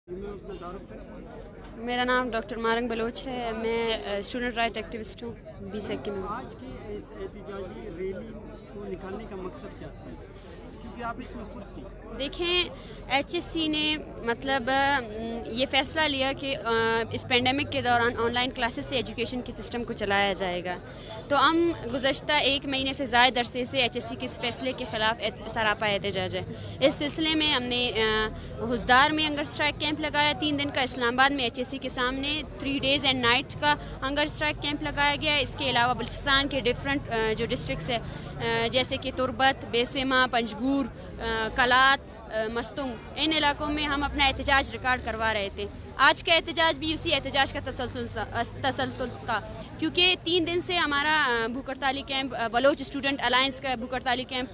मेरा नाम doctor Marang Bloch है। मैं स्टूडेंट राइट एक्टिविस्ट हूँ BSEC की। आज की इस एहतजाजी रैली को निकालने का मकसद क्या था, क्योंकि आप इसमें खुद थी? देखें, HSC ने मतलब ये फ़ैसला लिया कि इस पेंडेमिक के दौरान ऑनलाइन क्लासेस से एजुकेशन के सिस्टम को चलाया जाएगा। तो हम गुज़श्ता 1 महीने से ज़ायद अरसे से HSC के इस फ़ैसले के ख़िलाफ़ सरापा एहतजाज है। इस सिलसिले में हमने हुसदार में हंगर स्ट्राइक कैंप लगाया 3 दिन का। इस्लामाबाद में HSC के सामने 3 डेज़ एंड नाइट का हंगर स्ट्राइक कैंप लगाया गया। इसके अलावा बलूचिस्तान के डिफरेंट जो डिस्ट्रिक्ट्स है जैसे कि तुरबत, बेसेमा, पंजगूर, कलात, मस्तुंग, इन इलाकों में हम अपना एहतजाज रिकॉर्ड करवा रहे थे। आज का एहतजाज भी उसी एहतजाज का तसलसल था, क्योंकि 3 दिन से हमारा भूख हड़ताली कैंप बलोच स्टूडेंट अलायंस का भूख हड़ताली कैंप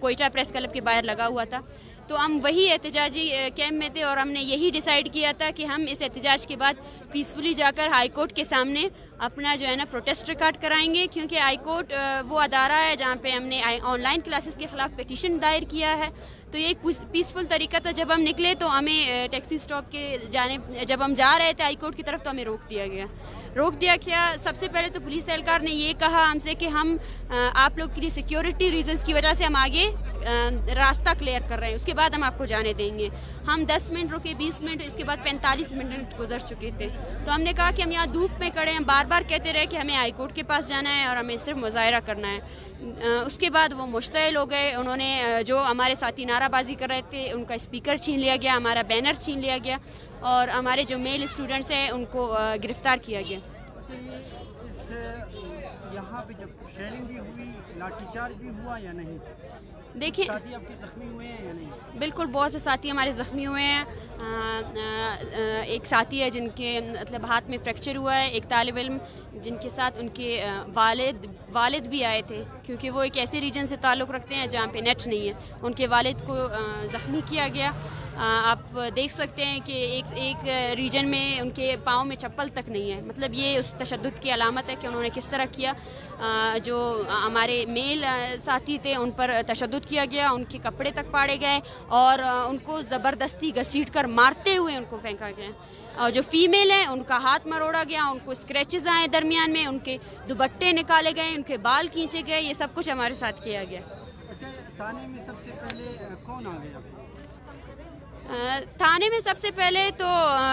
कोयटा प्रेस क्लब के बाहर लगा हुआ था। तो हम वही एहतजाजी कैंप में थे और हमने यही डिसाइड किया था कि हम इस एहतजाज के बाद पीसफुली जाकर हाई कोर्ट के सामने अपना जो है ना प्रोटेस्ट रिकॉर्ड कराएंगे, क्योंकि हाई कोर्ट वो अदारा है जहाँ पे हमने ऑनलाइन क्लासेस के ख़िलाफ़ पिटीशन दायर किया है। तो ये एक पीसफुल तरीका था। जब हम निकले तो हमें टैक्सी स्टॉप के जब हम जा रहे थे हाई कोर्ट की तरफ तो हमें रोक दिया गया। सबसे पहले तो पुलिस एहलकार ने ये कहा हमसे कि हम आप लोग के लिए सिक्योरिटी रीजंस की वजह से हम आगे रास्ता क्लियर कर रहे हैं, उसके बाद हम आपको जाने देंगे। हम 10 मिनट रुके, 20 मिनट, इसके बाद 45 मिनट गुजर चुके थे। तो हमने कहा कि हम यहाँ धूप में खड़े हैं, बार बार कहते रहे कि हमें हाई कोर्ट के पास जाना है और हमें सिर्फ मुज़ाहरा करना है। उसके बाद वो मुश्तइल हो गए। उन्होंने जो हमारे साथी नाराबाजी कर रहे थे उनका स्पीकर छीन लिया गया, हमारा बैनर छीन लिया गया और हमारे जो मेल स्टूडेंट्स हैं उनको गिरफ़्तार किया गया। यहाँ पे जब शेयरिंग भी हुई, लाठीचार्ज भी हुआ या नहीं? देखिए, साथी आपके ज़ख्मी हुए हैं या नहीं? बिल्कुल, बहुत से साथी हमारे ज़ख्मी हुए हैं। एक साथी है जिनके मतलब हाथ में फ्रैक्चर हुआ है। एक तालिब इल्म जिनके साथ उनके वालिद भी आए थे, क्योंकि वो एक ऐसे रीजन से ताल्लुक़ रखते हैं जहाँ पे नेट नहीं है। उनके वालिद को ज़ख्मी किया गया। आप देख सकते हैं कि एक रीजन में उनके पाँव में चप्पल तक नहीं है। मतलब ये उस तशद्दुद की अलामत है कि उन्होंने किस तरह किया। जो हमारे मेल साथी थे उन पर तशद्दुद किया गया, उनके कपड़े तक फाड़े गए और उनको ज़बरदस्ती घसीट कर मारते हुए उनको फेंका गया। और जो फीमेल हैं उनका हाथ मरोड़ा गया, उनको स्क्रैचेस आए दरमियान में, उनके दुपट्टे निकाले गए, उनके बाल खींचे गए। ये सब कुछ हमारे साथ किया गया। अच्छा, थाने में सबसे पहले कौन आ गया? थाने में सबसे पहले तो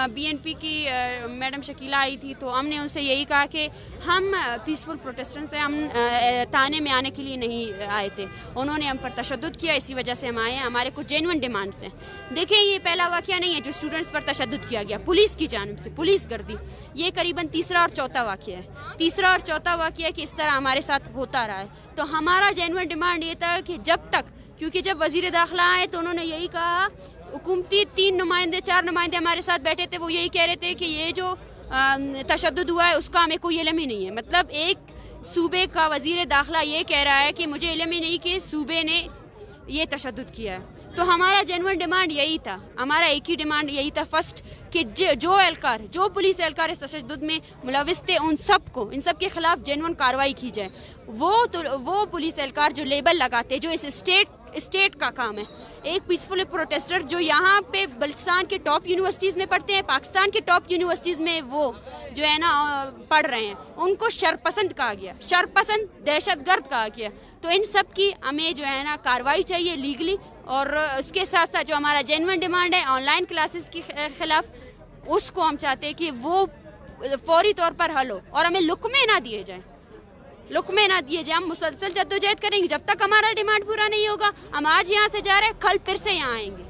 BNP की मैडम शकीला आई थी। तो हमने उनसे यही कहा कि हम पीसफुल प्रोटेस्टेंट्स हैं, हम थाने में आने के लिए नहीं आए थे। उन्होंने हम पर तशद्दुद किया, इसी वजह से हम आए हैं। हमारे कुछ जेन्युइन डिमांड्स हैं। देखिए, ये पहला वाक़या नहीं है जो स्टूडेंट्स पर तशद्दुद किया गया पुलिस की जानिब से, पुलिस गर्दी। ये करीबन तीसरा और चौथा वाक़या है। तीसरा और चौथा वाक़या कि इस तरह हमारे साथ होता रहा है। तो हमारा जेन्युइन डिमांड ये था कि जब तक, क्योंकि जब वज़ीर दाखिला आए तो उन्होंने यही कहा, हुकूमती 4 नुमाइंदे हमारे साथ बैठे थे, वो यही कह रहे थे कि ये जो तशद्दुद हुआ है उसका हमें कोई इल्म ही नहीं है। मतलब एक सूबे का वज़ीर दाखिला ये कह रहा है कि मुझे इल्म ही नहीं कि सूबे ने ये तशद्दुद किया है। तो हमारा जेन्युइन डिमांड यही था, हमारा एक ही डिमांड यही था फर्स्ट, कि जो पुलिस एहलकार इस तशद्दुद में मुलविस थे इन सब के ख़िलाफ़ जेन्युइन कार्रवाई की जाए। वो पुलिस एहलकार जो लेबल लगाते, जो इस स्टेट का काम है, एक पीसफुल प्रोटेस्टर जो यहाँ पे बलूचिस्तान के टॉप यूनिवर्सिटीज़ में पढ़ते हैं, पाकिस्तान के टॉप यूनिवर्सिटीज़ में वो जो है ना पढ़ रहे हैं, उनको शरपसंद कहा गया, शरपसंद दहशतगर्द कहा गया। तो इन सब की हमें जो है ना कार्रवाई चाहिए लीगली। और उसके साथ साथ जो हमारा जेन्युइन डिमांड है ऑनलाइन क्लासेस के ख़िलाफ़, उसको हम चाहते हैं कि वो फौरी तौर पर हल हो और हमें लुकमे ना दिए जाए। हम मुसलसल जद्दोजहद करेंगे जब तक हमारा डिमांड पूरा नहीं होगा। हम आज यहाँ से जा रहे हैं, कल फिर से यहाँ आएंगे।